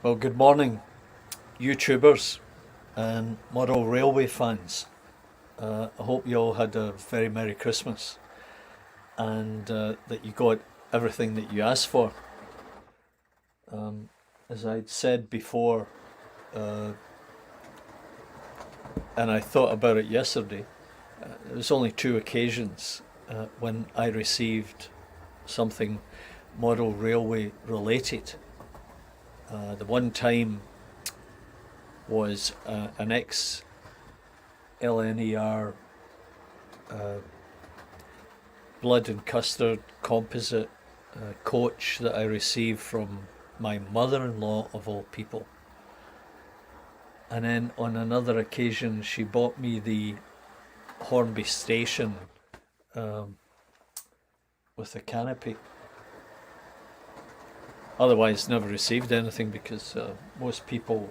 Well, good morning, YouTubers and model railway fans. I hope you all had a very Merry Christmas and that you got everything that you asked for. As I'd said before, and I thought about it yesterday, there was only two occasions when I received something model railway related. The one time was an ex-LNER blood and custard composite coach that I received from my mother-in-law of all people. And then on another occasion she bought me the Hornby station with the canopy. Otherwise never received anything because most people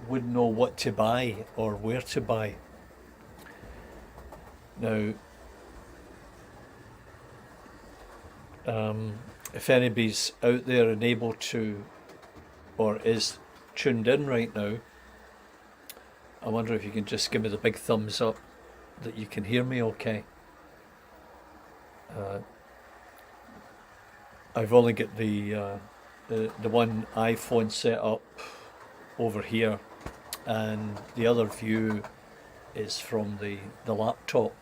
wouldn't know what to buy or where to buy. Now, if anybody's out there and able to, or is tuned in right now, I wonder if you can just give me the big thumbs up that you can hear me okay. I've only got the one iPhone set up over here, and the other view is from the laptop.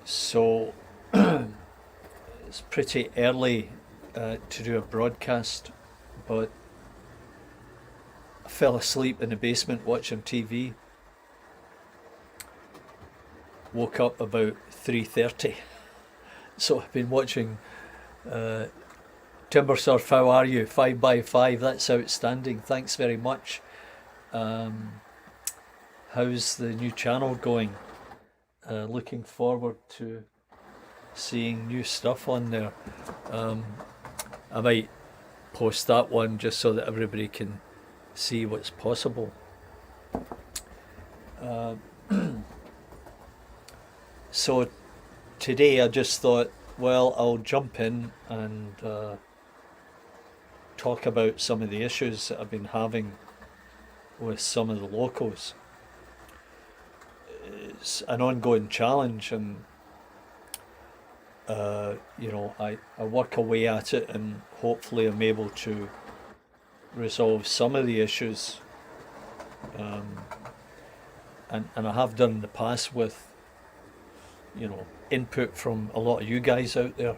So it's pretty early to do a broadcast, but I fell asleep in the basement watching TV. Woke up about 3:30, so I've been watching Timber Surf, how are you? 5x5, that's outstanding, thanks very much. How's the new channel going? Looking forward to seeing new stuff on there. I might post that one just so that everybody can see what's possible. So today I just thought, well, I'll jump in and talk about some of the issues that I've been having with some of the locals. It's an ongoing challenge, and I work away at it, and hopefully I'm able to resolve some of the issues, and I have done in the past with input from a lot of you guys out there,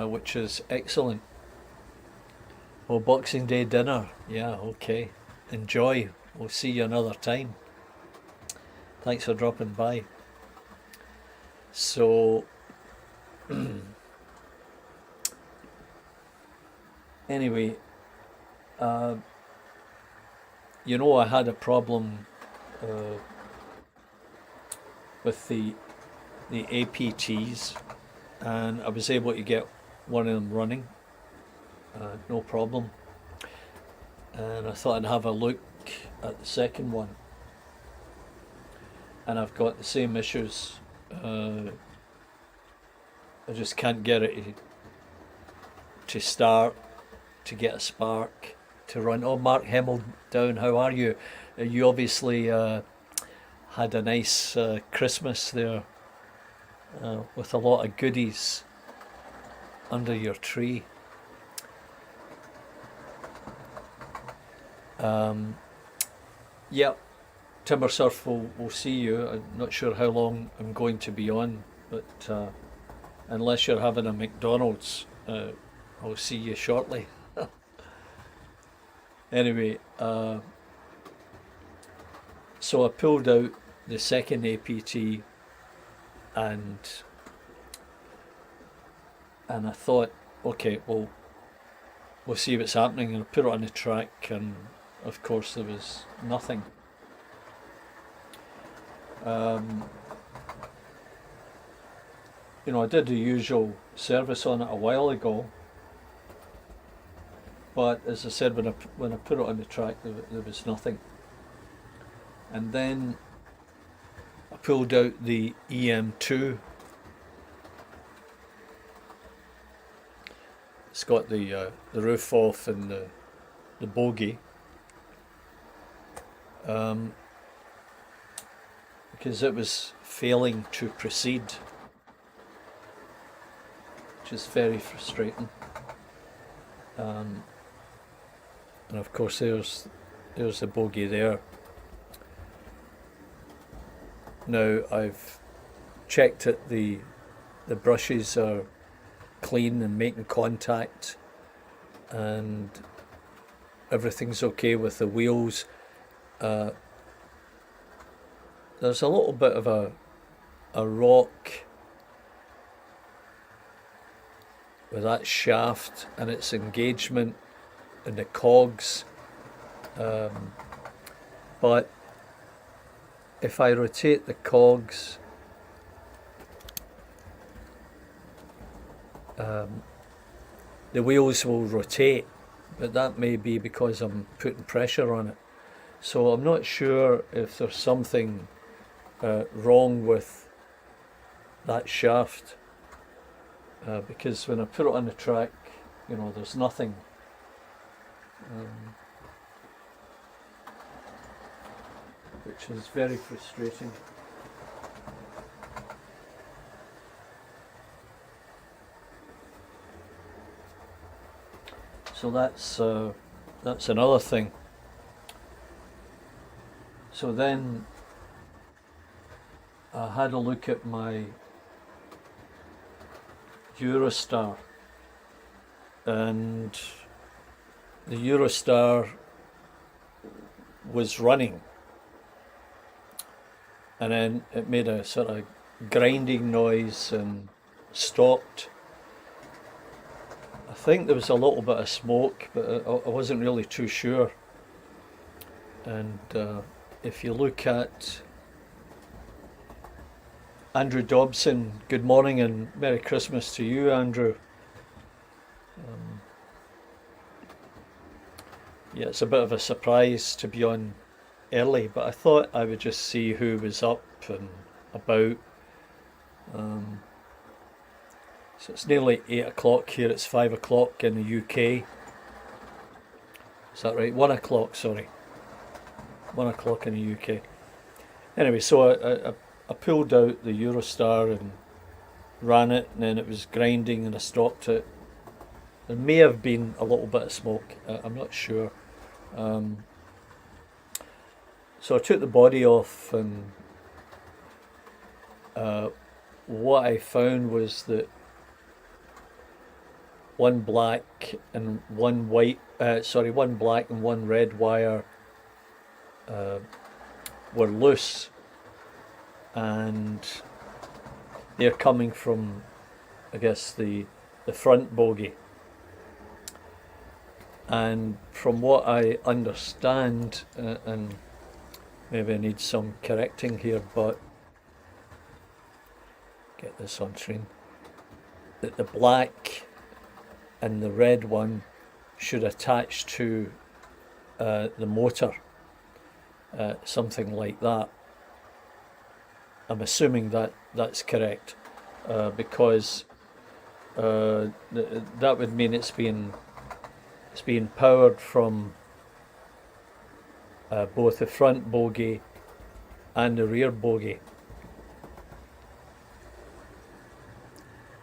which is excellent. Oh, Boxing Day dinner, yeah, okay, enjoy, we'll see you another time. Thanks for dropping by. So anyway, I had a problem with the APTs, and I was able to get one of them running, no problem, and I thought I'd have a look at the second one, and I've got the same issues. I just can't get it to start, to get a spark, to run. Oh, Mark Hemmeldown, how are you? You obviously had a nice Christmas there with a lot of goodies under your tree. Yep, Timber Surf will see you. I'm not sure how long I'm going to be on, but unless you're having a McDonald's, I'll see you shortly. Anyway, so I pulled out the second APT, and I thought, okay, well, we'll see what's happening, and I put it on the track, and of course there was nothing. I did the usual service on it a while ago, but as I said, when I put it on the track, there was nothing. And then I pulled out the EM2. It's got the roof off and the bogie, because it was failing to proceed, which is very frustrating. And of course there's the bogie there. Now I've checked that the brushes are clean and making contact, and everything's okay with the wheels. There's a little bit of a rock with that shaft and its engagement in the cogs, but if I rotate the cogs, the wheels will rotate, but that may be because I'm putting pressure on it. So I'm not sure if there's something wrong with that shaft, because when I put it on the track, you know, there's nothing. Which is very frustrating. So that's another thing. So then I had a look at my Eurostar, and the Eurostar was running, and then it made a sort of grinding noise and stopped. I think there was a little bit of smoke, but I wasn't really too sure. And if you look at Andrew Dobson, good morning and Merry Christmas to you, Andrew. Yeah, it's a bit of a surprise to be on early, but I thought I would just see who was up and about. So it's nearly 8 o'clock here, it's 5 o'clock in the UK. Is that right? 1 o'clock, sorry. 1 o'clock in the UK. Anyway, so I pulled out the Eurostar and ran it, and then it was grinding and I stopped it. There may have been a little bit of smoke, I'm not sure. So I took the body off, and what I found was that one black and one red wire were loose, and they're coming from, I guess, the front bogie. And from what I understand, and maybe I need some correcting here, but get this on screen, that the black and the red one should attach to the motor, something like that. I'm assuming that that's correct, because that would mean it's being powered from both the front bogie and the rear bogie.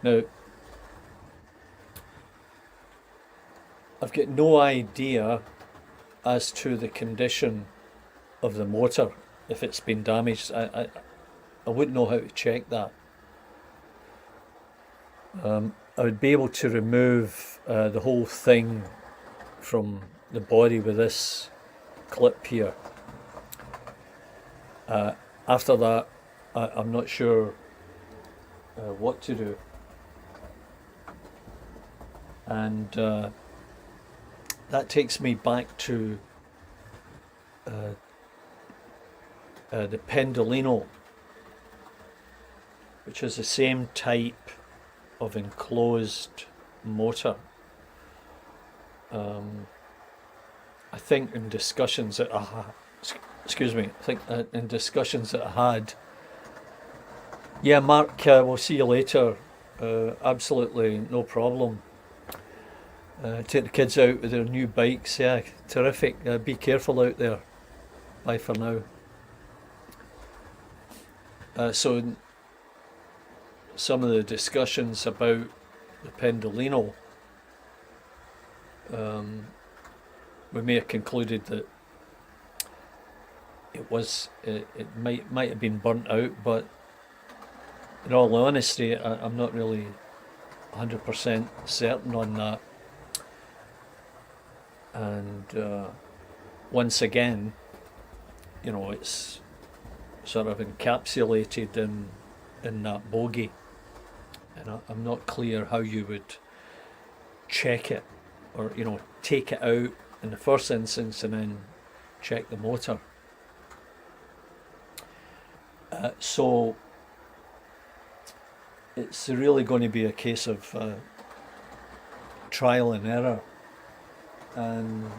Now, I've got no idea as to the condition of the motor, if it's been damaged. I wouldn't know how to check that. I would be able to remove the whole thing from the body with this clip here. After that, I'm not sure what to do. And that takes me back to the Pendolino, which is the same type of enclosed motor. I think in discussions that I had, yeah, Mark, we'll see you later. Absolutely no problem. Take the kids out with their new bikes. Yeah, terrific. Be careful out there. Bye for now. So some of the discussions about the Pendolino, we may have concluded that it might have been burnt out, but in all honesty, I'm not really 100% certain on that. And once again, it's sort of encapsulated in that bogey, and I'm not clear how you would check it, or take it out in the first instance and then check the motor. So it's really going to be a case of trial and error, and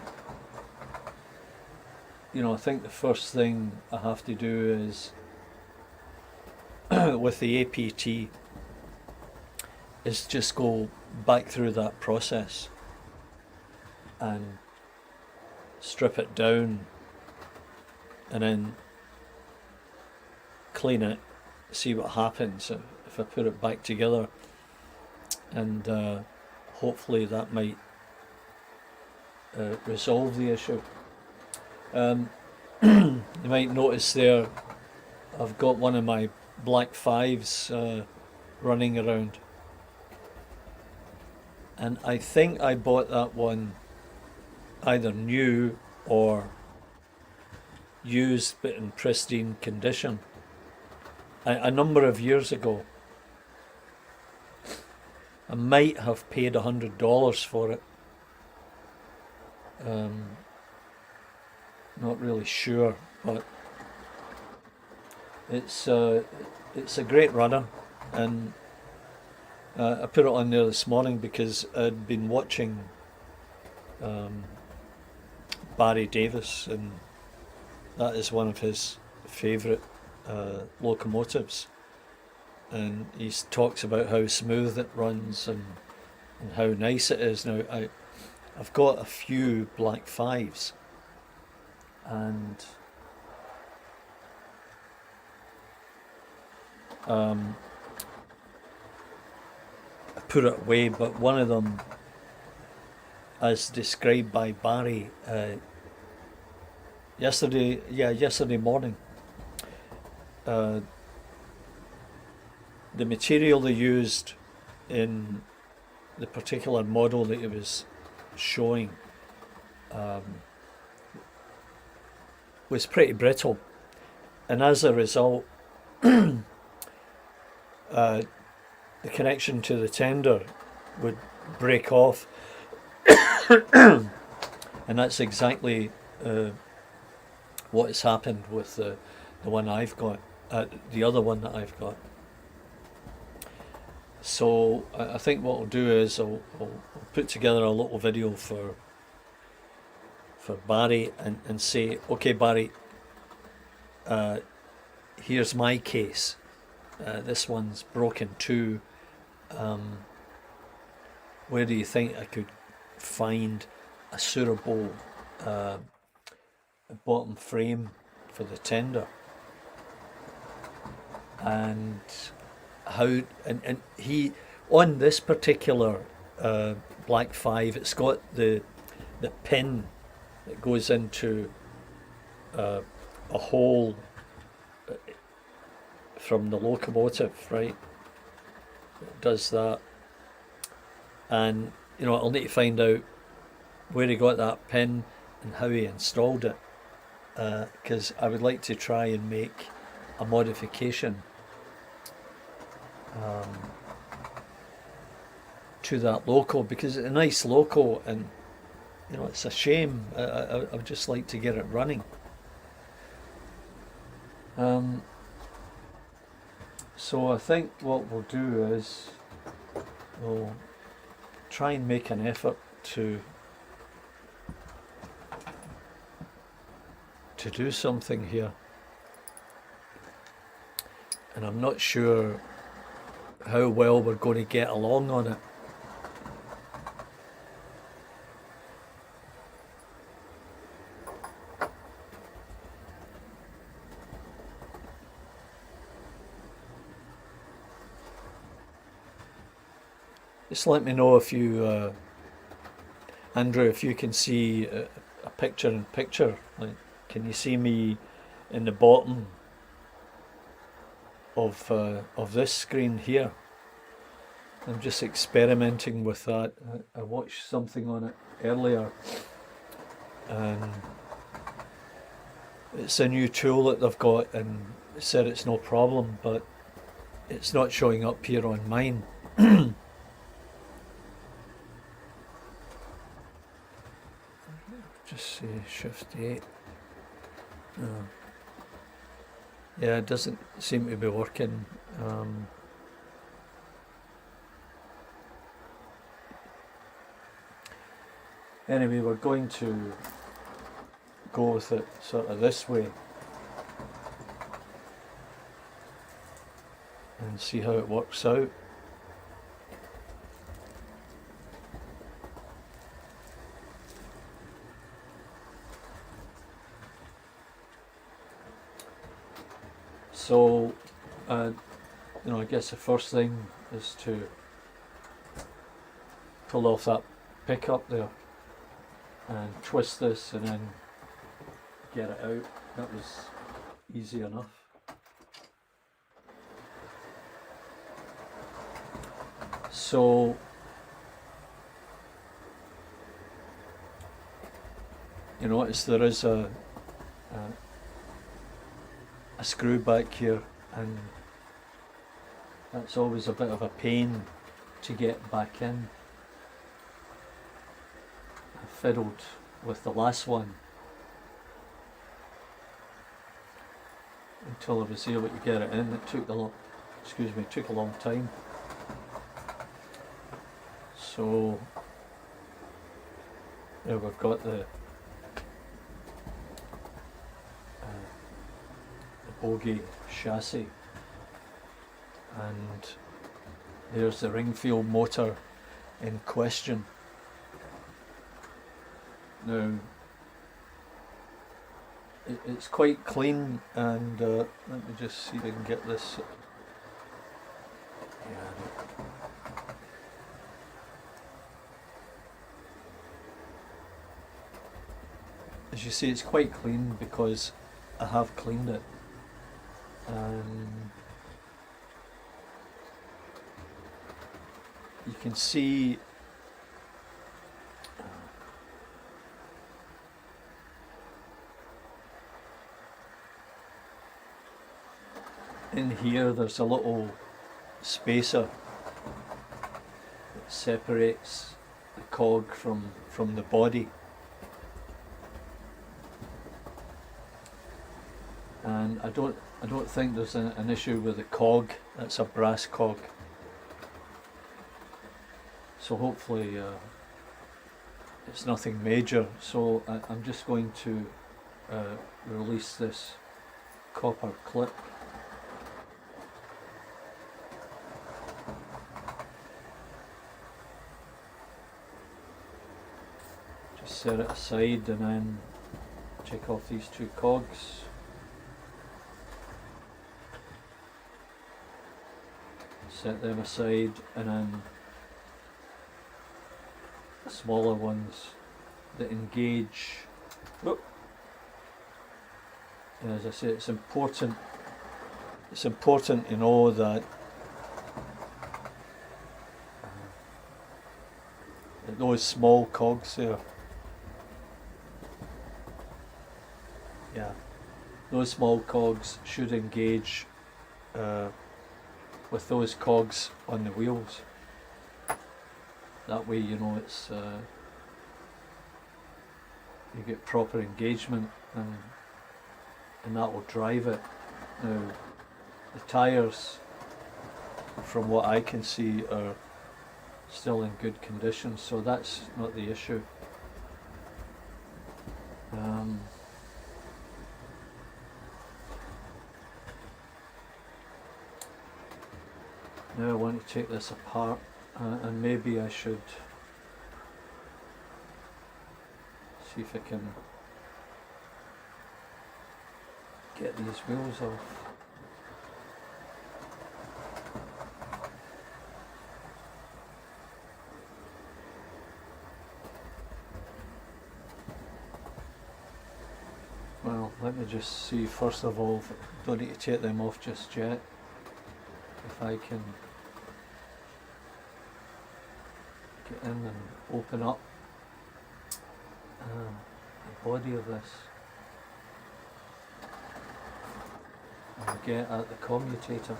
I think the first thing I have to do is with the APT is just go back through that process and strip it down and then clean it, see what happens if I put it back together, and hopefully that might resolve the issue. You might notice there I've got one of my black 5s running around, and I think I bought that one either new or used but in pristine condition a number of years ago. I might have paid $100 for it. Not really sure, but it's a great runner, and I put it on there this morning because I'd been watching Barry Davis, and that is one of his favourite locomotives, and he talks about how smooth it runs and how nice it is. Now I've got a few black 5s, and I put it away, but one of them, as described by Barry yesterday morning, the material they used in the particular model that he was showing was pretty brittle, and as a result the connection to the tender would break off and that's exactly what has happened with the one I've got, the other one that I've got. So I think what I'll do is I'll put together a little video for Barry and say, okay Barry, here's my case, this one's broken too, where do you think I could find a suitable bottom frame for the tender, and how, and he, on this particular black 5, it's got the pin that goes into a hole from the locomotive, right? It does that, and I'll need to find out where he got that pin and how he installed it, because I would like to try and make a modification to that loco, because it's a nice loco, and it's a shame. I would just like to get it running. So I think what we'll do is we'll try and make an effort to do something here, and I'm not sure how well we're going to get along on it. Just let me know if you, Andrew, if you can see a picture in picture. Like, can you see me in the bottom of this screen here? I'm just experimenting with that. I watched something on it earlier, and it's a new tool that they've got, and it said it's no problem, but it's not showing up here on mine. Just say Shift 8. No. Yeah, it doesn't seem to be working. Anyway, we're going to go with it sort of this way and see how it works out. So, I guess the first thing is to pull off that pickup there and twist this and then get it out. That was easy enough. So you notice there is a screw back here, and that's always a bit of a pain to get back in. I fiddled with the last one until I was able to get it in. It took took a long time. So there we've got the bogie chassis, and there's the Ringfield motor in question. Now it's quite clean, and let me just see if I can get this. As you see, it's quite clean because I have cleaned it. You can see in here there's a little spacer that separates the cog from the body, and I don't think there's an issue with the cog. That's a brass cog, so hopefully it's nothing major. So I'm just going to release this copper clip. Just set it aside and then take off these two cogs. Set them aside, and then the smaller ones that engage. Oh. And as I say, it's important to know that those small cogs there, those small cogs should engage with those cogs on the wheels. That way, it's you get proper engagement, and that will drive it. Now, the tyres, from what I can see, are still in good condition, so that's not the issue. Now I want to take this apart, and maybe I should see if I can get these wheels off. me just see first of all, don't need to take them off just yet, if I can get in and open up the body of this and get at the commutator.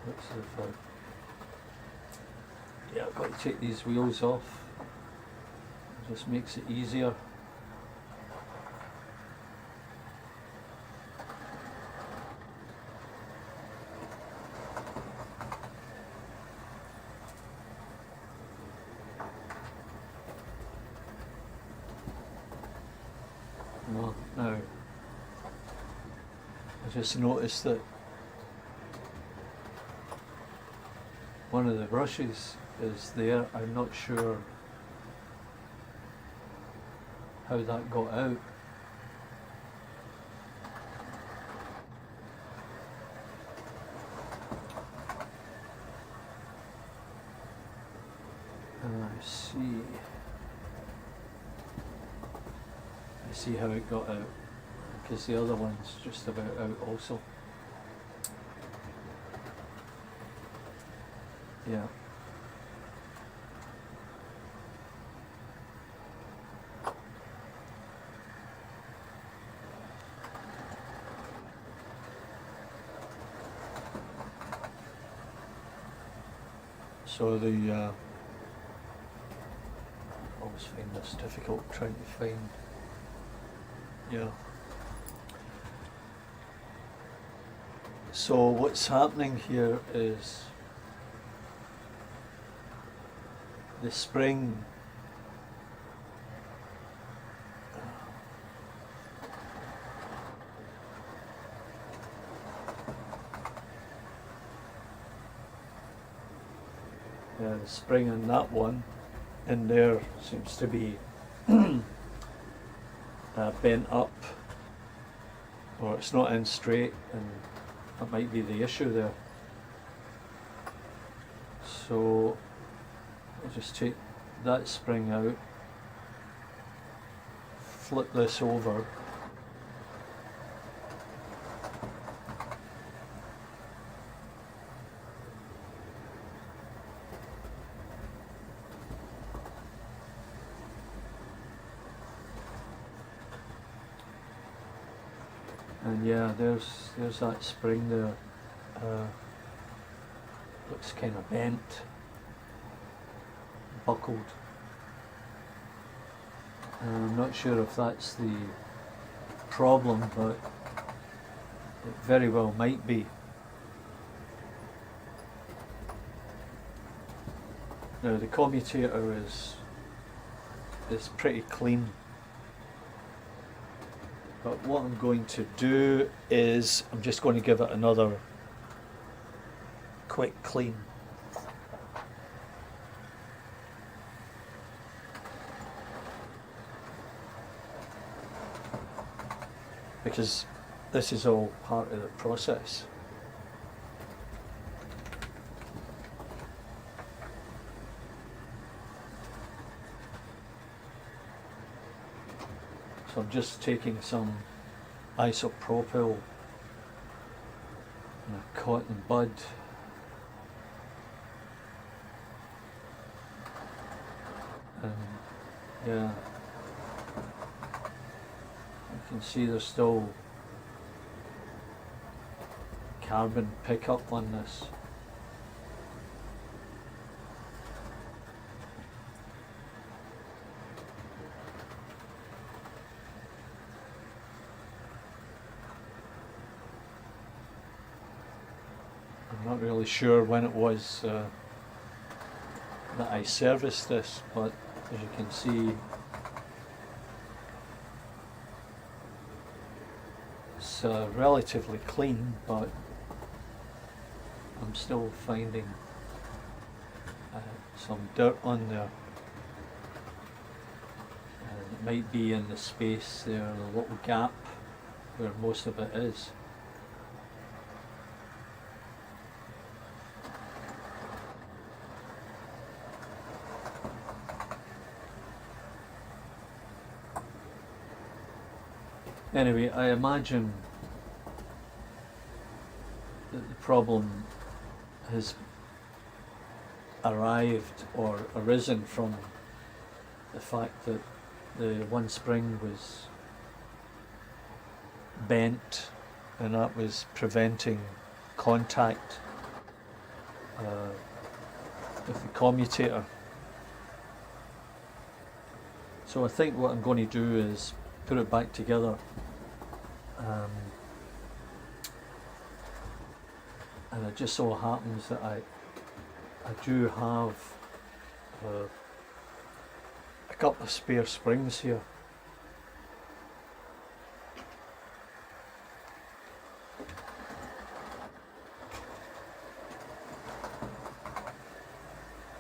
Looks as if I've got to take these wheels off. It just makes it easier. Well, now I just noticed that one of the brushes is there. I'm not sure how that got out. I see how it got out, because the other one's just about out also. Yeah. So the I always find this difficult trying to find. Yeah. So what's happening here is the spring the spring on that one in there seems to be bent up, or it's not in straight, and that might be the issue there. So I'll just take that spring out, flip this over, and yeah, there's that spring there. Looks kind of bent, buckled. I'm not sure if that's the problem, but it very well might be. Now the commutator is pretty clean, but what I'm going to do is I'm just going to give it another quick clean. Because this is all part of the process. So I'm just taking some isopropyl and a cotton bud, and yeah, you can see there's still carbon pickup on this. I'm not really sure when it was that I serviced this, but as you can see, it's relatively clean, but I'm still finding some dirt on there. It might be in the space there, the little gap where most of it is. Anyway, I imagine that the problem has arrived or arisen from the fact that the one spring was bent, and that was preventing contact with the commutator. So I think what I'm going to do is put it back together, and it just so happens that I do have a couple of spare springs here.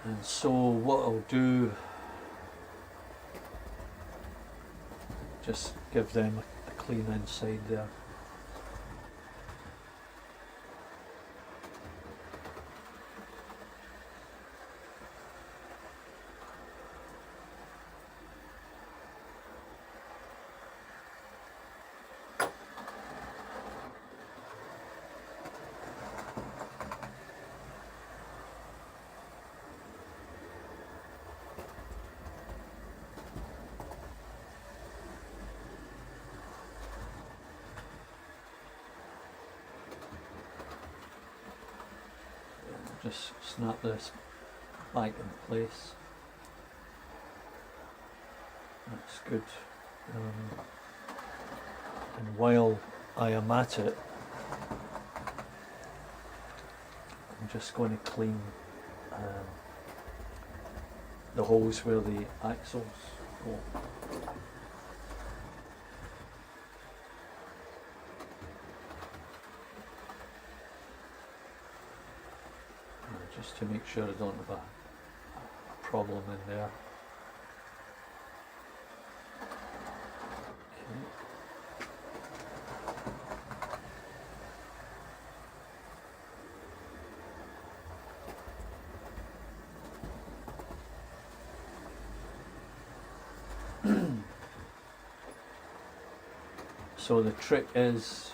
And so what I'll do, just give them a clean inside there. Just snap this back in place. That's good. And while I am at it, I'm just going to clean the holes where the axles go. Just to make sure I don't have a problem in there. Okay. So the trick is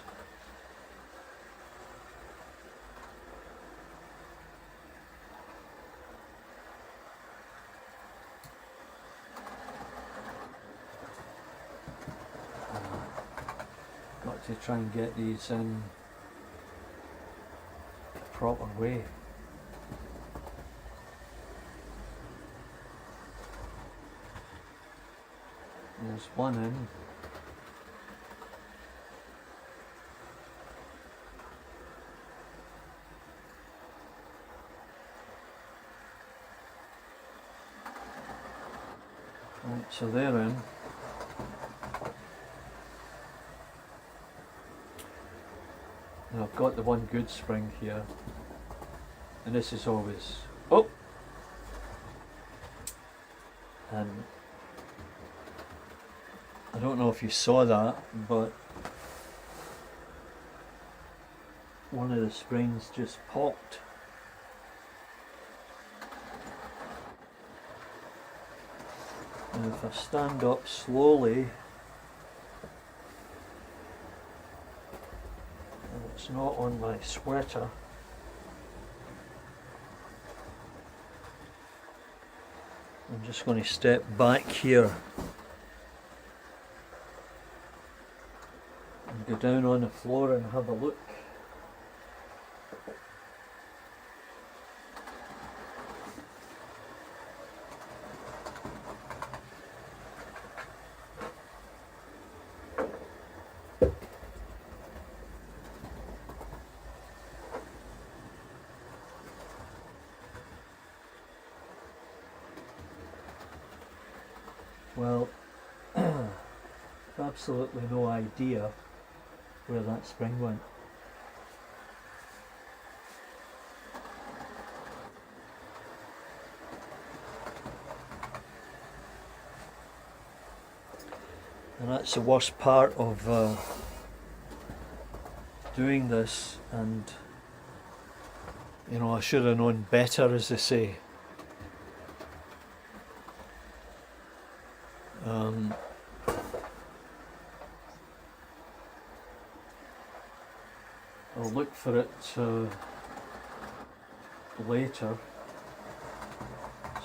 to try and get these in the proper way. There's one in. Right, so they're in. Now I've got the one good spring here, and this is always, oh, and I don't know if you saw that, but one of the springs just popped. And if I stand up slowly, it's not on my sweater, I'm just going to step back here and go down on the floor and have a look. Well, I've absolutely no idea where that spring went. And that's the worst part of doing this, and you know, I should have known better, as they say. I'll look for it later.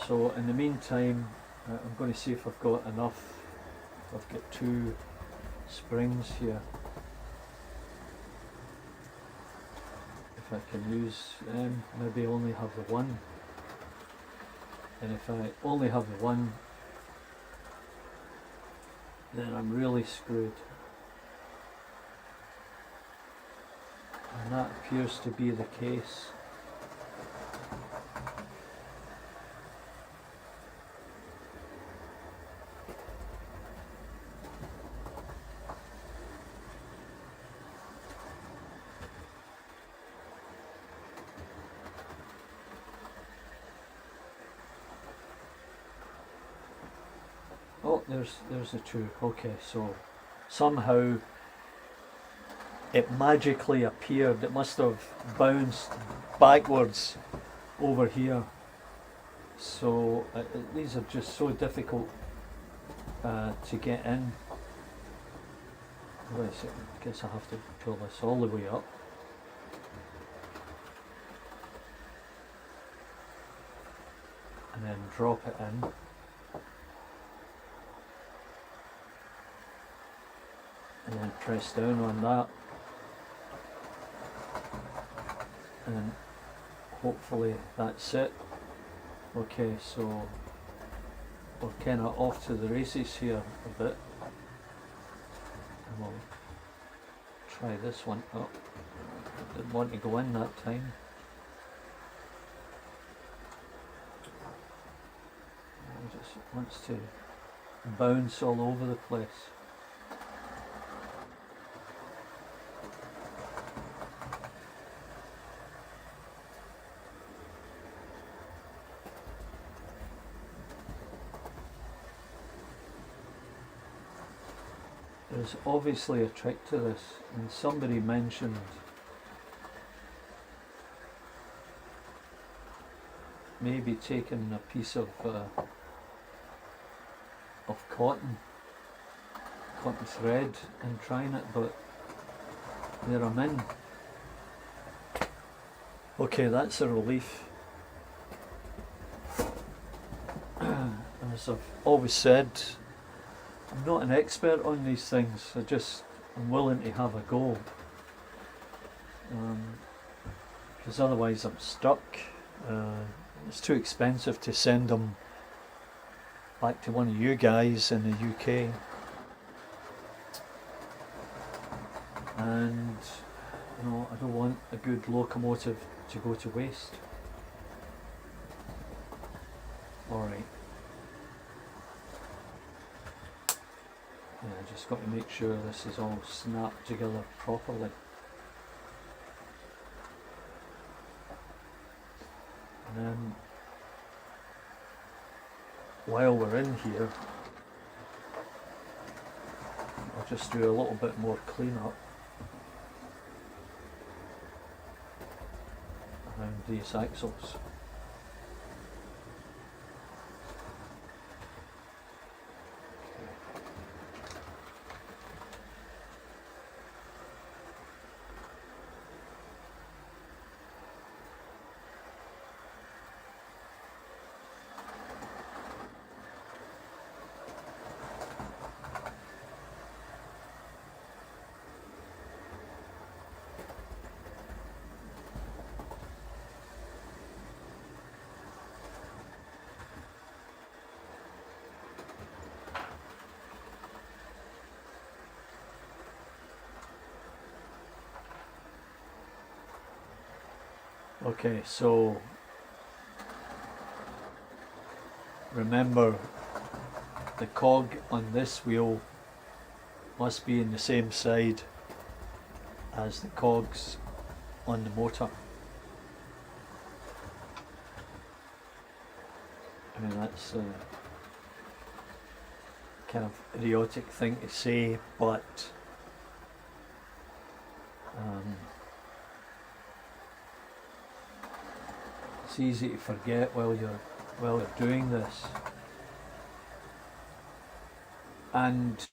So in the meantime, I'm going to see if I've got enough. I've got 2 springs here. If I can use them, maybe only have the one. And if I only have the one, then I'm really screwed. And that appears to be the case. Oh, there's the 2. Okay, so somehow it magically appeared. It must have bounced backwards over here. So these are just so difficult to get in. I guess I have to pull this all the way up. And then drop it in. And then press down on that. And hopefully that's it. Okay, so we're kind of off to the races here a bit. And we'll try this one up. Didn't want to go in that time. It just wants to bounce all over the place. There's obviously a trick to this, and somebody mentioned maybe taking a piece of cotton thread and trying it, but there I'm in. Okay, that's a relief. As I've always said, I'm not an expert on these things. I'm willing to have a go, because otherwise I'm stuck. It's too expensive to send them back to one of you guys in the UK, and you know, I don't want a good locomotive to go to waste. Alright. Yeah, I just got to make sure this is all snapped together properly. And then, while we're in here, I'll just do a little bit more cleanup around these axles. Okay, so remember, the cog on this wheel must be in the same side as the cogs on the motor. I mean, that's a kind of idiotic thing to say, but It's easy to forget while you're doing this. And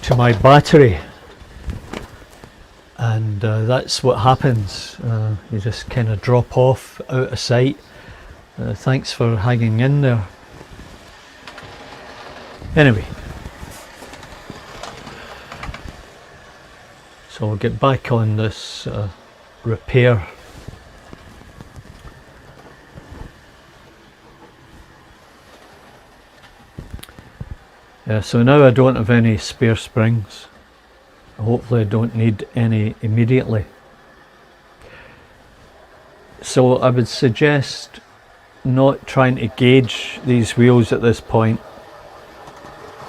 to my battery, and that's what happens. You just kind of drop off out of sight. Thanks for hanging in there. Anyway, so we'll get back on this repair. So now I don't have any spare springs. Hopefully I don't need any immediately. So I would suggest not trying to gauge these wheels at this point,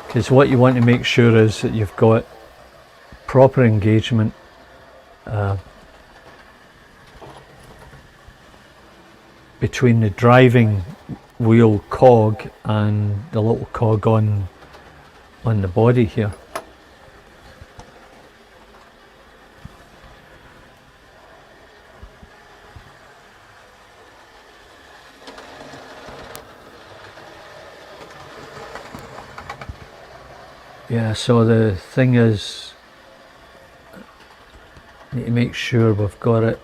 because what you want to make sure is that you've got proper engagement between the driving wheel cog and the little cog on the body here. Yeah, so the thing is, need to make sure we've got it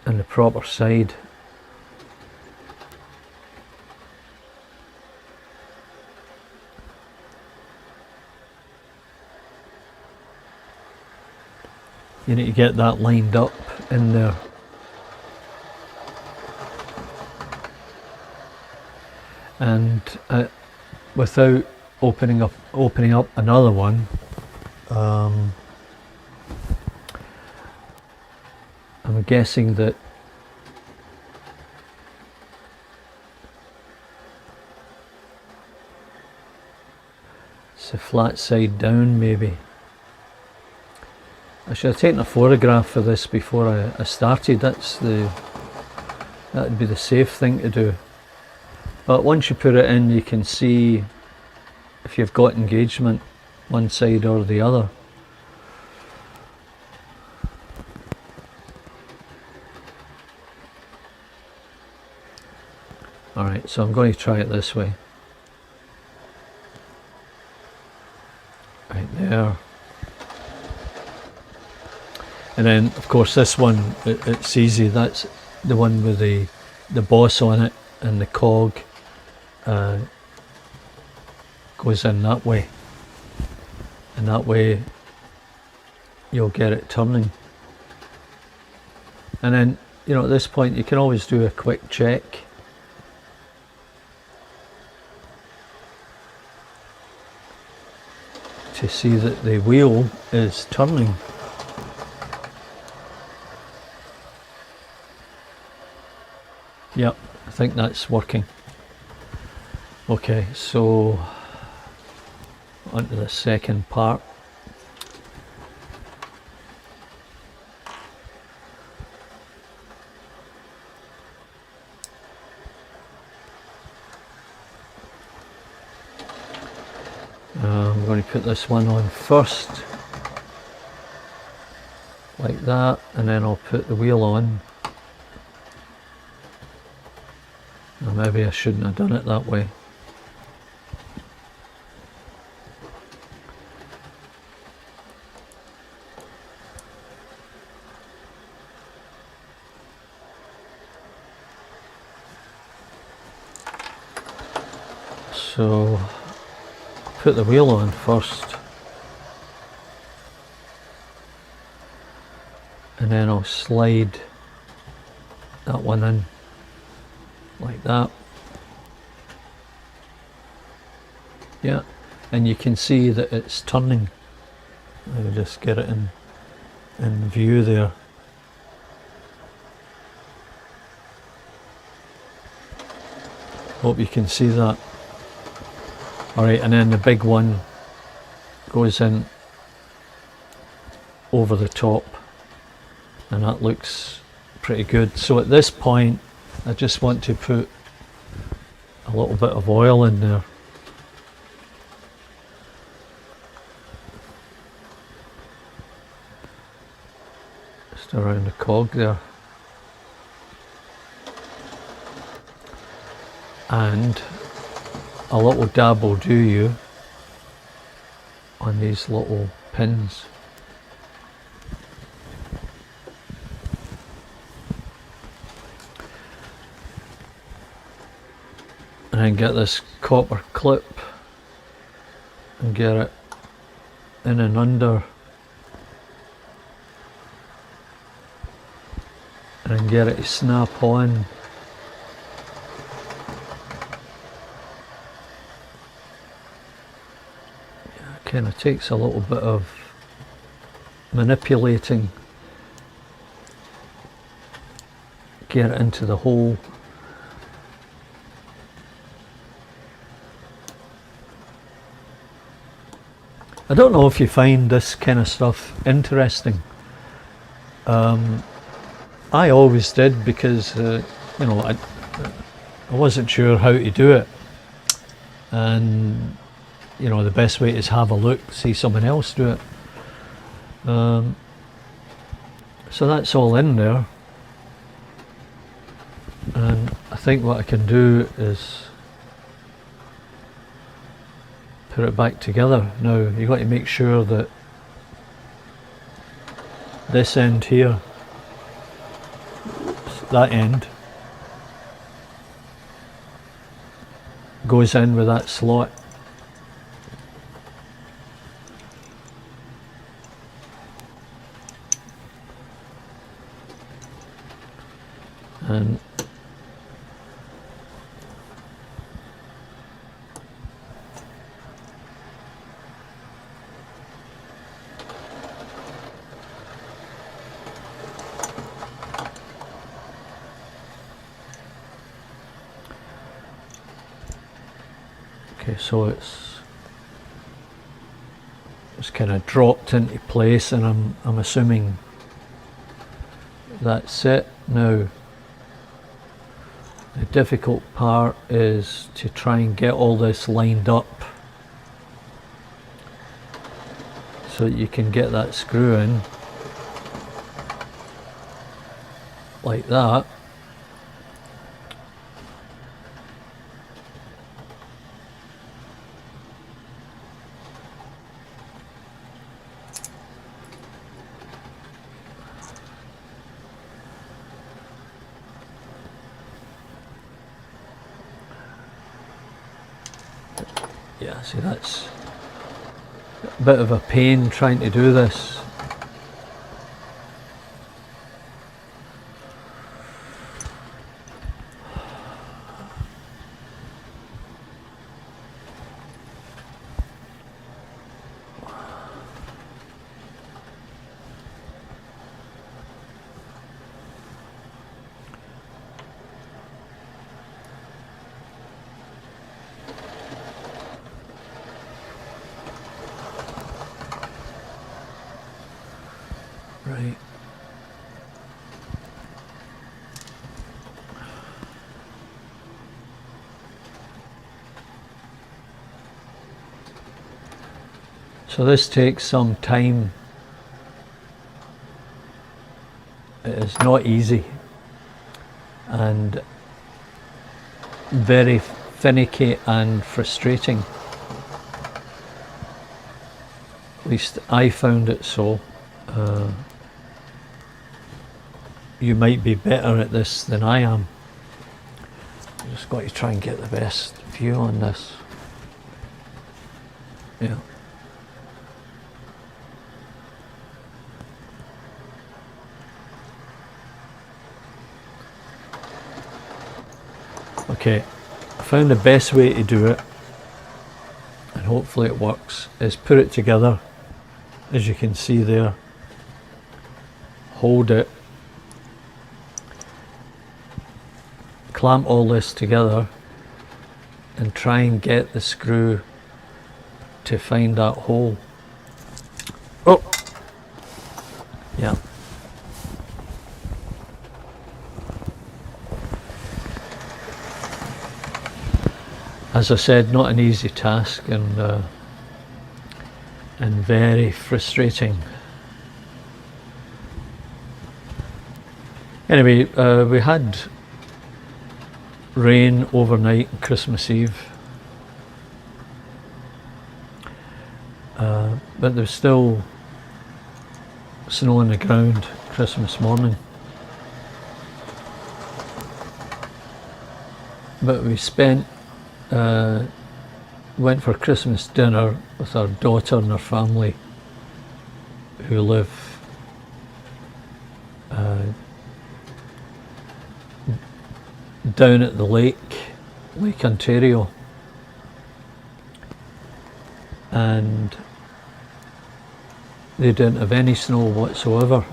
on the proper side. You need to get that lined up in there. And without opening up another one, I'm guessing that it's a flat side down maybe. I should have taken a photograph of this before I started. That'd be the safe thing to do. But once you put it in, you can see if you've got engagement one side or the other. Alright, so I'm going to try it this way. Right there. And then of course this one, it's easy. That's the one with the boss on it, and the cog goes in that way, and that way you'll get it turning. And then, you know, at this point you can always do a quick check. To see that the wheel is turning. Yep, I think that's working. Okay, so onto the second part. I'm going to put this one on first, like that, and then I'll put the wheel on. Or maybe I shouldn't have done it that way. So put the wheel on first, and then I'll slide that one in like that. Yeah, and you can see that it's turning. I'll just get it in view there. Hope you can see that. Alright, and then the big one goes in over the top, and that looks pretty good. So at this point I just want to put a little bit of oil in there. Just around the cog there. And a little dab will do you on these little pins. And then get this copper clip and get it in and under, and then get it to snap on. Kind of takes a little bit of manipulating. Get it into the hole. I don't know if you find this kind of stuff interesting. I always did, because you know, I wasn't sure how to do it, and you know, the best way is have a look, see someone else do it. So that's all in there, and I think what I can do is put it back together. Now you've got to make sure that this end here, that end, goes in with that slot. And okay, so it's kind of dropped into place, and I'm assuming that's it. Now the difficult part is to try and get all this lined up so that you can get that screw in like that. Yeah, see, that's a bit of a pain trying to do this. Right. So this takes some time. It is not easy and very finicky and frustrating. At least I found it so. You might be better at this than I am. I'm just got to try and get the best view on this. Yeah. Okay, I found the best way to do it, and hopefully it works, is put it together, as you can see there, hold it, clamp all this together, and try and get the screw to find that hole. Oh! Yeah. As I said, not an easy task and very frustrating. Anyway, we had rain overnight on Christmas Eve, but there's still snow on the ground Christmas morning. But we went for Christmas dinner with our daughter and her family, who live down at the Lake Ontario, and they didn't have any snow whatsoever.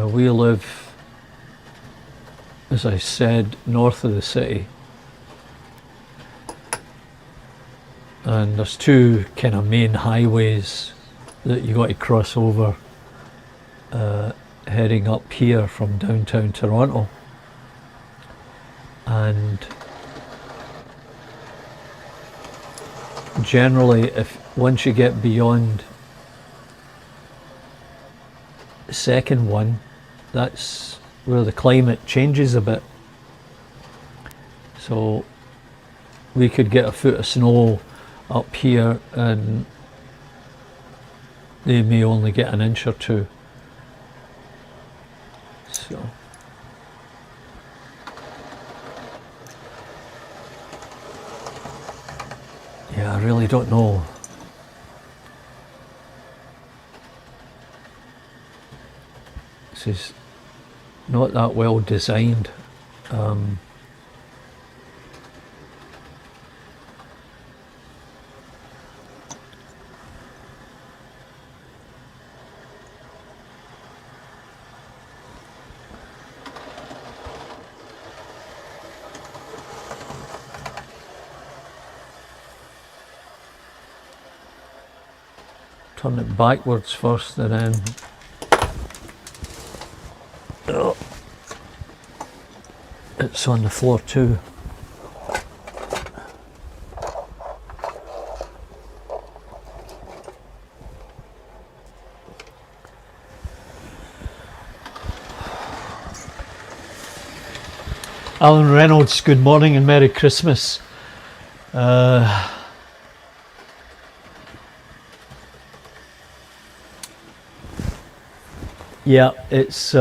We live, as I said, north of the city, and there's two kind of main highways that you got to cross over heading up here from downtown Toronto, and generally once you get beyond the second one, that's where the climate changes a bit. So we could get a foot of snow up here and they may only get an inch or two. So yeah, I really don't know. This is not that well designed. Turn it backwards first and then it's on the floor too. Alan Reynolds, good morning and Merry Christmas. Yeah, it's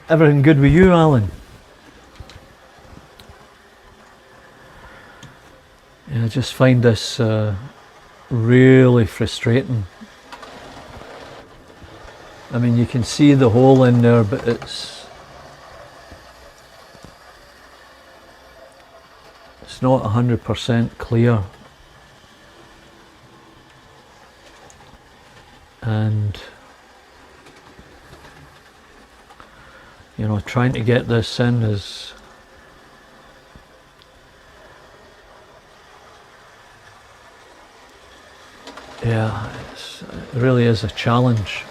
everything good with you, Alan? Yeah, I just find this really frustrating. I mean, you can see the hole in there, but it's not 100% clear. And you know, trying to get this in is Yeah, it really is a challenge.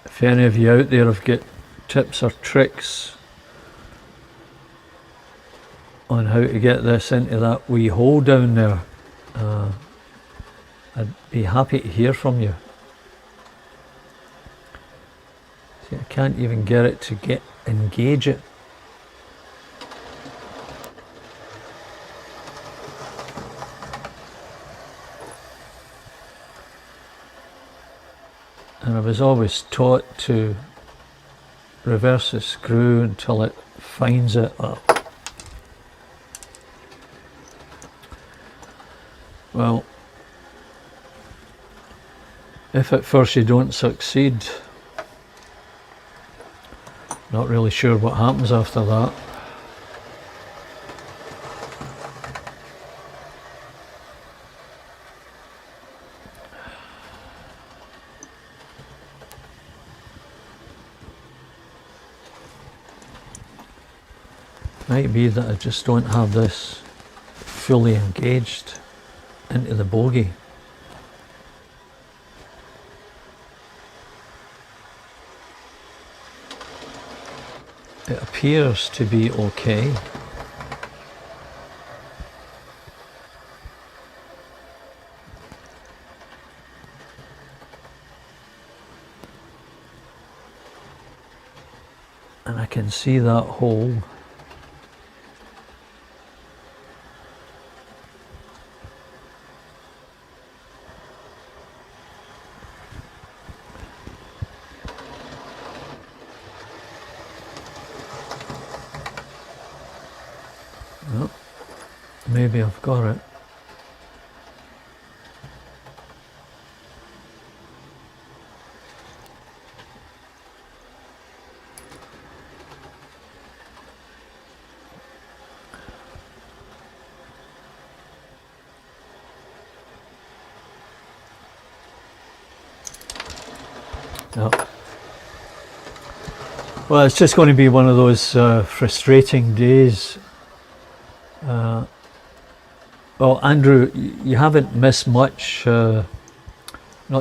If any of you out there have got tips or tricks on how to get this into that wee hole down there, I'd be happy to hear from you. See, I can't even get it to engage it. And I was always taught to reverse the screw until it finds it. Well, if at first you don't succeed, not really sure what happens after that. Might be that I just don't have this fully engaged into the bogie. It appears to be okay. And I can see that hole. Oh, maybe I've got it. No. Well, it's just going to be one of those frustrating days. Well, Andrew, you haven't missed much. Not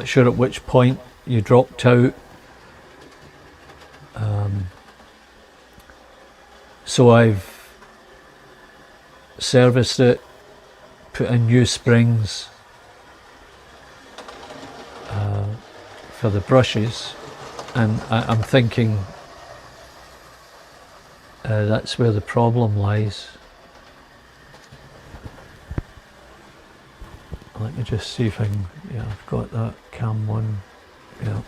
sure at which point you dropped out. So I've serviced it, put in new springs for the brushes, and I'm thinking that's where the problem lies. Let me just see if I can, yeah, I've got that cam one, yeah.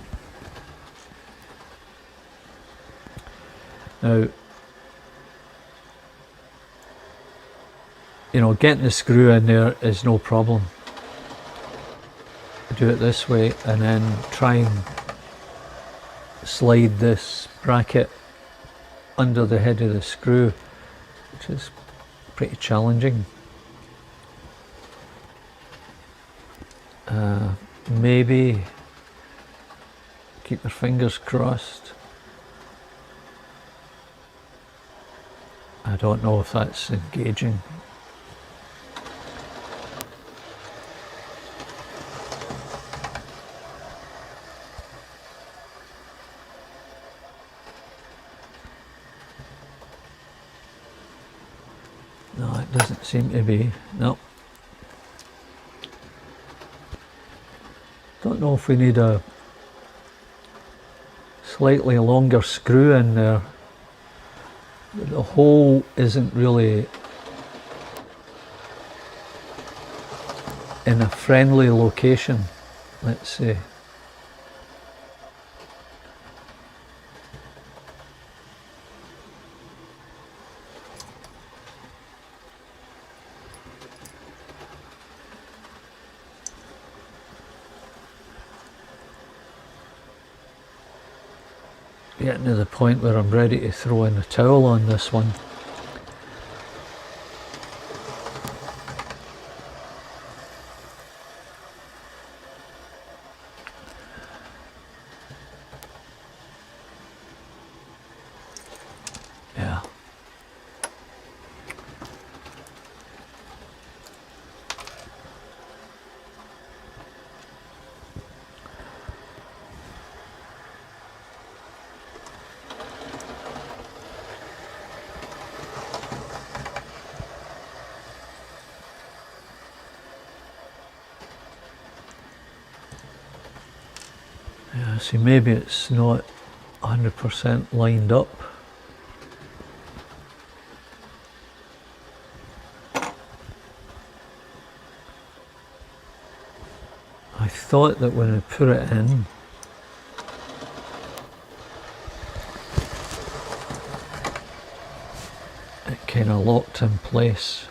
Now, you know, getting the screw in there is no problem. Do it this way and then try and slide this bracket under the head of the screw, which is pretty challenging. Maybe keep your fingers crossed. I don't know if that's engaging. No, it doesn't seem to be. No. Don't know if we need a slightly longer screw in there. The hole isn't really in a friendly location, let's say. Getting to the point where I'm ready to throw in the towel on this one. Yeah. See, maybe it's not 100% lined up. I thought that when I put it in, it kind of locked in place.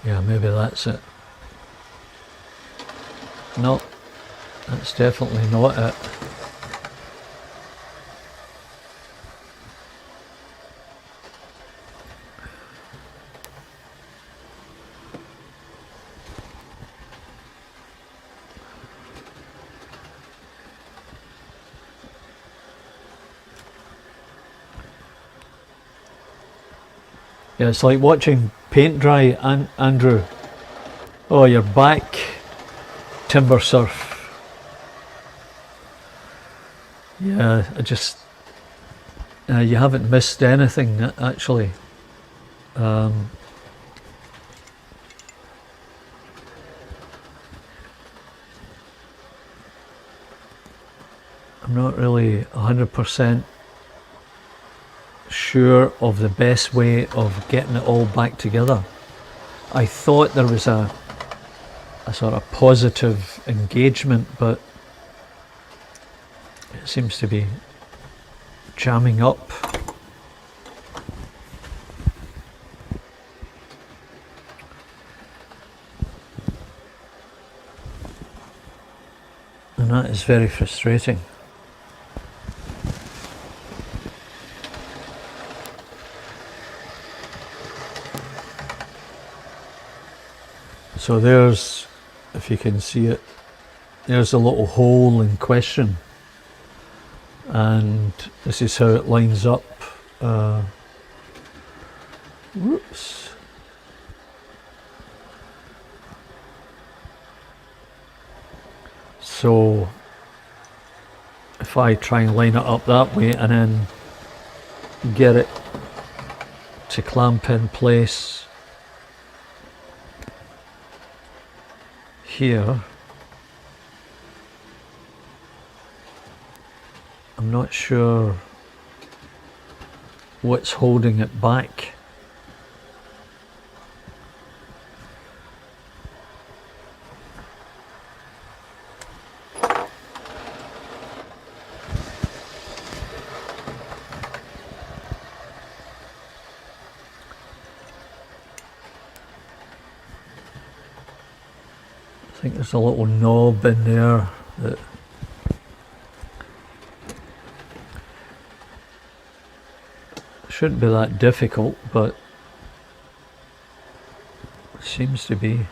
Yeah, maybe that's it. No, that's definitely not it. Yeah, it's like watching paint dry, Andrew. Oh, you're back, Timber Surf. Yeah, you haven't missed anything, actually. I'm not really 100% sure of the best way of getting it all back together. I thought there was a sort of positive engagement, but it seems to be jamming up. And that is very frustrating. So there's, if you can see it, there's a little hole in question, and this is how it lines up. Whoops. So if I try and line it up that way and then get it to clamp in place here, I'm not sure what's holding it back. I think there's a little knob in there that shouldn't be that difficult, but it seems to be.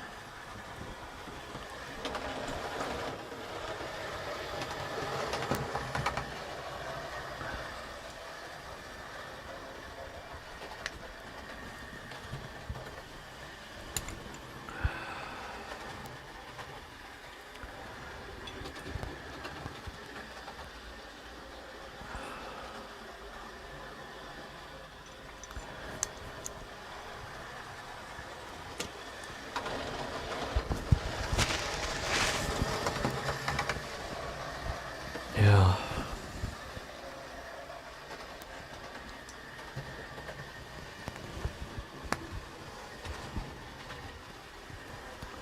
Yeah.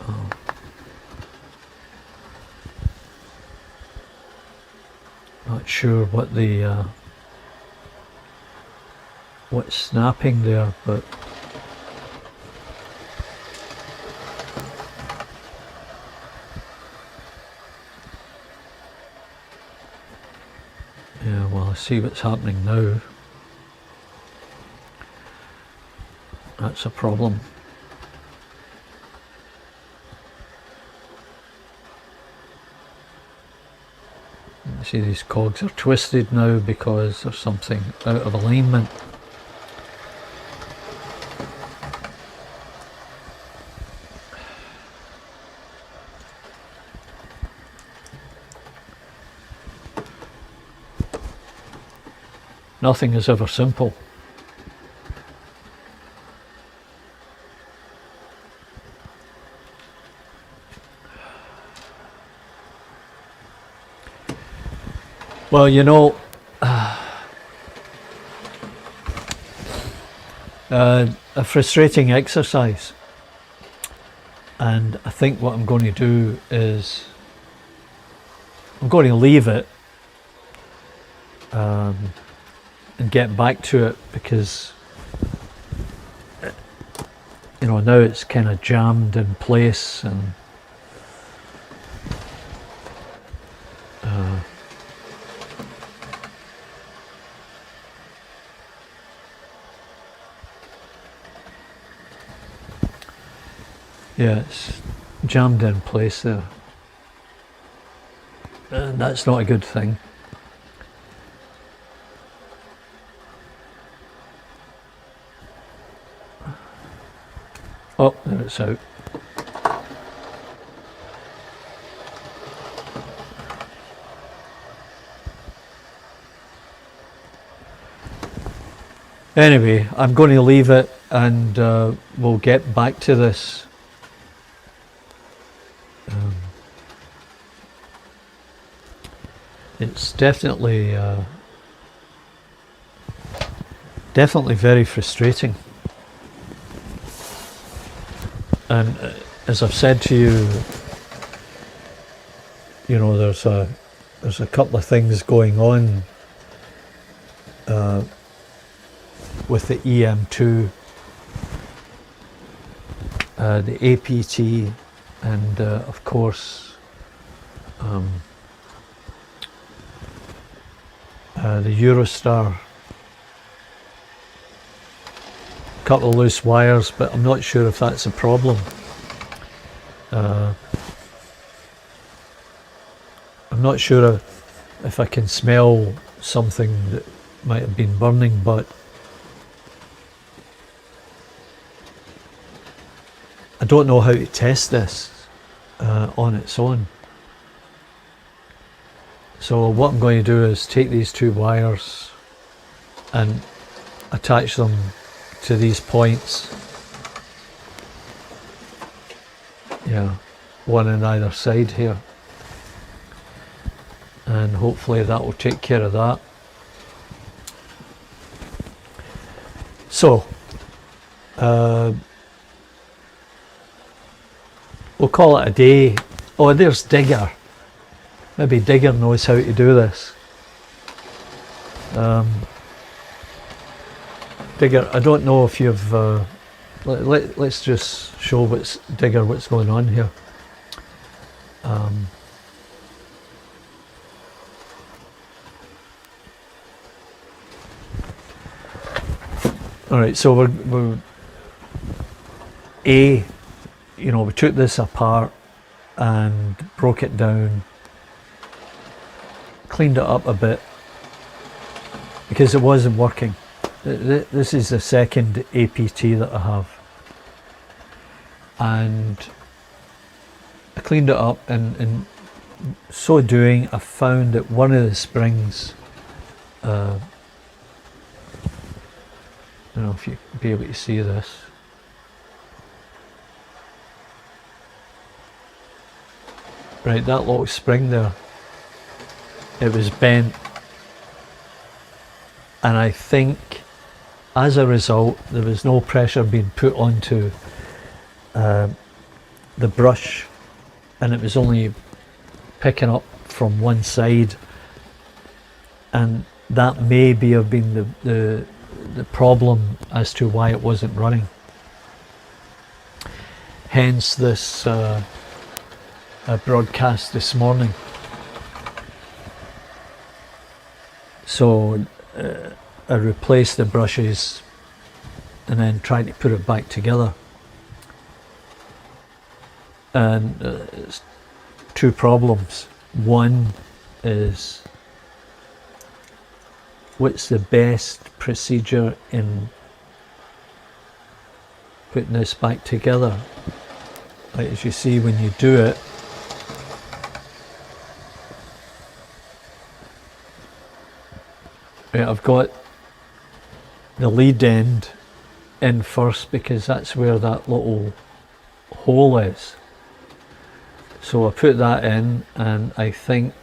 Oh. Not sure what the what's snapping there, but yeah, well, I see what's happening now. That's a problem. You see these cogs are twisted now because there's something out of alignment. Nothing is ever simple. Well, you know, a frustrating exercise, and I think what I'm going to do is I'm going to leave it and get back to it, because you know, now it's kind of jammed in place, and yeah, it's jammed in place there, and that's not a good thing. Oh, there it's out. Anyway, I'm going to leave it, and we'll get back to this. It's definitely very frustrating, and as I've said to you, you know, there's a couple of things going on with the EM2, the APT, and of course the Eurostar. Couple of loose wires, but I'm not sure if that's a problem. I'm not sure if I can smell something that might have been burning, but I don't know how to test this on its own. So what I'm going to do is take these two wires and attach them to these points. Yeah, one on either side here. And hopefully that will take care of that. So, we'll call it a day. Oh, there's Digger. Maybe Digger knows how to do this. Digger, I don't know if you've... let's just show Digger what's going on here. Alright, so we're you know, we took this apart and broke it down, cleaned it up a bit because it wasn't working. This is the second APT that I have, and I cleaned it up, and in so doing I found that one of the springs, I don't know if you'll be able to see this. Right, that little spring there, it was bent, and I think as a result there was no pressure being put onto the brush, and it was only picking up from one side, and that maybe have been the problem as to why it wasn't running. Hence this broadcast this morning. So I replaced the brushes and then tried to put it back together, and it's two problems. One is, what's the best procedure in putting this back together? Like, as you see when you do it, right, I've got the lead end in first, because that's where that little hole is. So I put that in, and I think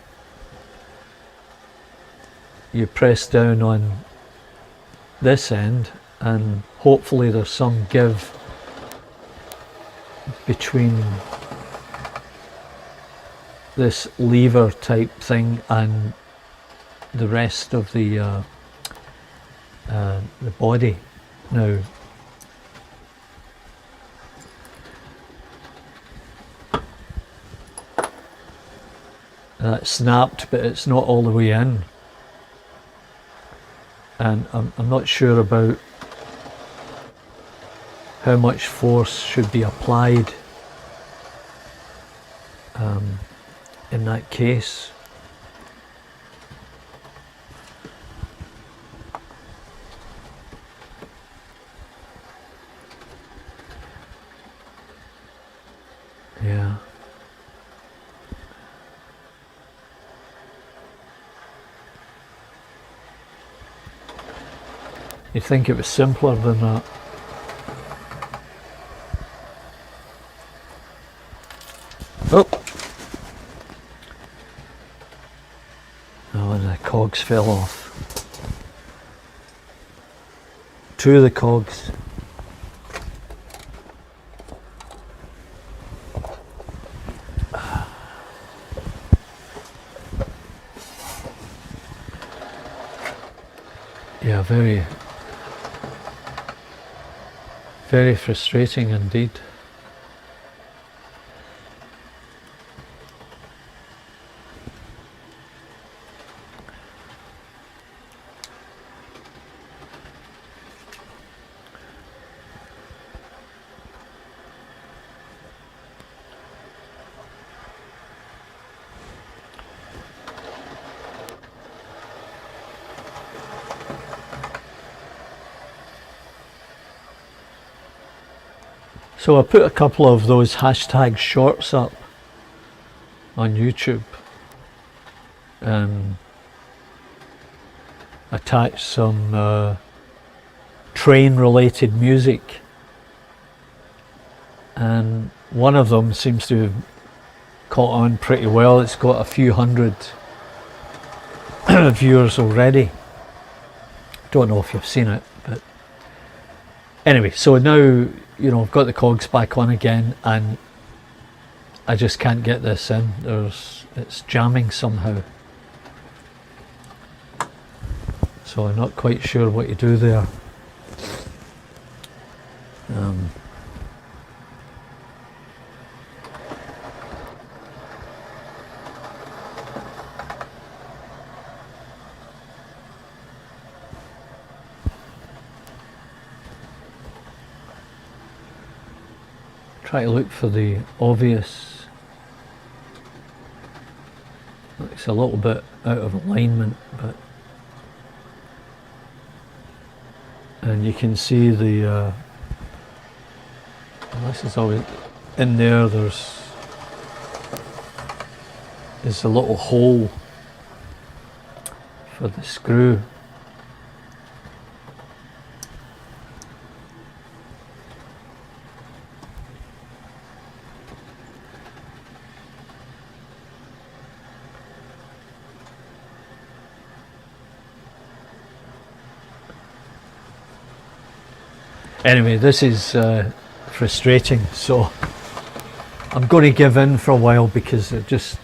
you press down on this end, and hopefully there's some give between this lever type thing and the rest of the body. Now that snapped, but it's not all the way in, and I'm not sure about how much force should be applied in that case. Yeah. You'd think it was simpler than that. Oh! Oh, and the cogs fell off. Two of the cogs. Yeah, very, very frustrating indeed. So I put a couple of those hashtag shorts up on YouTube and attached some train related music, and one of them seems to have caught on pretty well. It's got a few hundred viewers already. Don't know if you've seen it, but anyway, so now, you know, I've got the cogs back on again, and I just can't get this in. It's jamming somehow. So I'm not quite sure what you do there. Try to look for the obvious. It's a little bit out of alignment, but and you can see the this is always in there. There's a little hole for the screw. Anyway, this is frustrating, so I'm going to give in for a while because they're just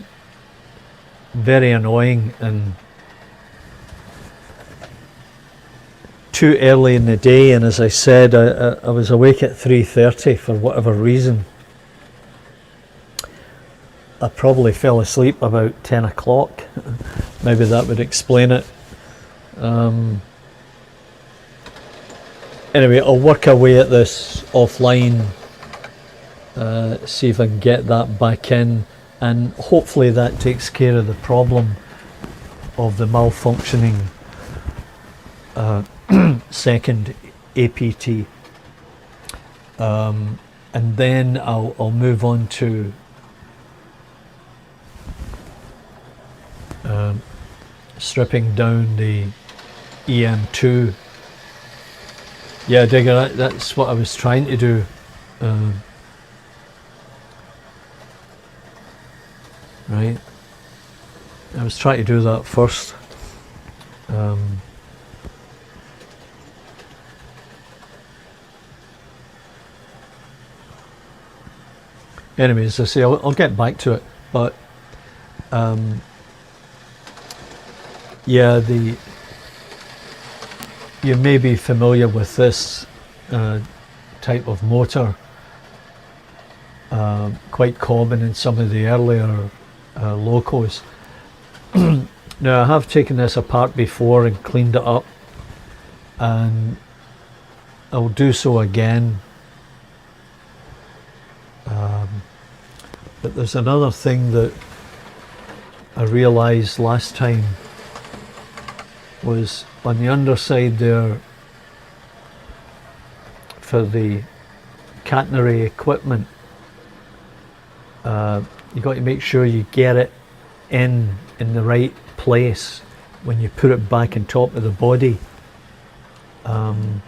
very annoying and too early in the day. And as I said, I was awake at 3:30 for whatever reason. I probably fell asleep about 10 o'clock. Maybe that would explain it. Anyway, I'll work away at this offline, see if I can get that back in, and hopefully that takes care of the problem of the malfunctioning second APT. And then I'll move on to stripping down the EM2 Yeah, Digger, that's what I was trying to do. Right, I was trying to do that first. Anyways, I say I'll get back to it, but yeah, you may be familiar with this type of motor, quite common in some of the earlier locos. Now, I have taken this apart before and cleaned it up, and I'll do so again. But there's another thing that I realised last time, was on the underside there for the catenary equipment, you got to make sure you get it in the right place when you put it back on top of the body. And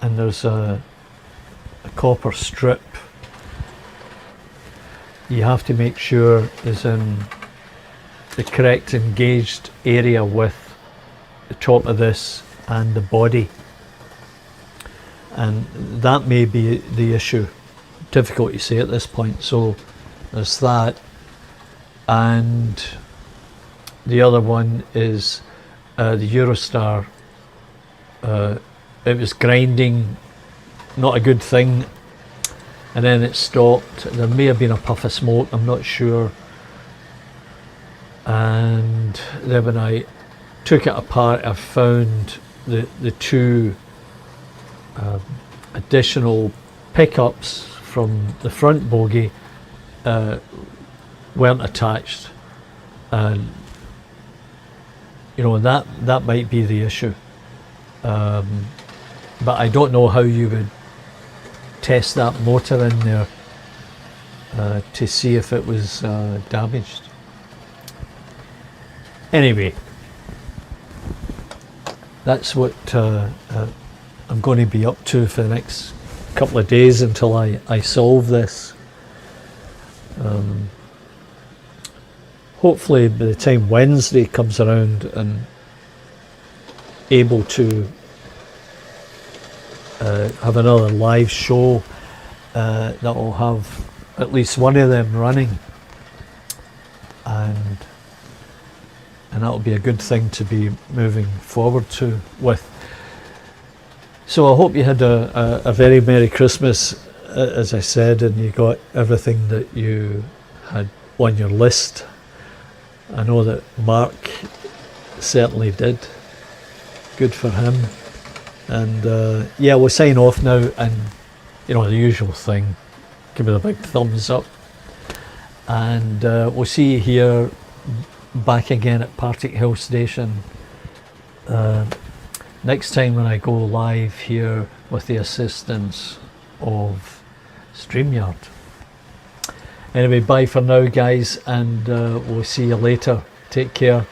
there's a copper strip you have to make sure is in the correct engaged area with the top of this and the body, and that may be the issue. Difficult to say at this point. So there's that, and the other one is the Eurostar. It was grinding, not a good thing, and then it stopped. There may have been a puff of smoke, I'm not sure. And then when I took it apart, I found the two additional pickups from the front bogie weren't attached, and you know, that might be the issue. But I don't know how you would test that motor in there to see if it was damaged. Anyway, that's what I'm going to be up to for the next couple of days until I solve this. Hopefully by the time Wednesday comes around and able to have another live show that will have at least one of them running, and that'll be a good thing to be moving forward to with. So I hope you had a very Merry Christmas, as I said, and you got everything that you had on your list. I know that Mark certainly did. Good for him. And yeah, we'll sign off now, and you know, the usual thing, give it a big thumbs up, and we'll see you here back again at Partickhill station next time when I go live here with the assistance of StreamYard. Anyway, bye for now guys, and we'll see you later. Take care.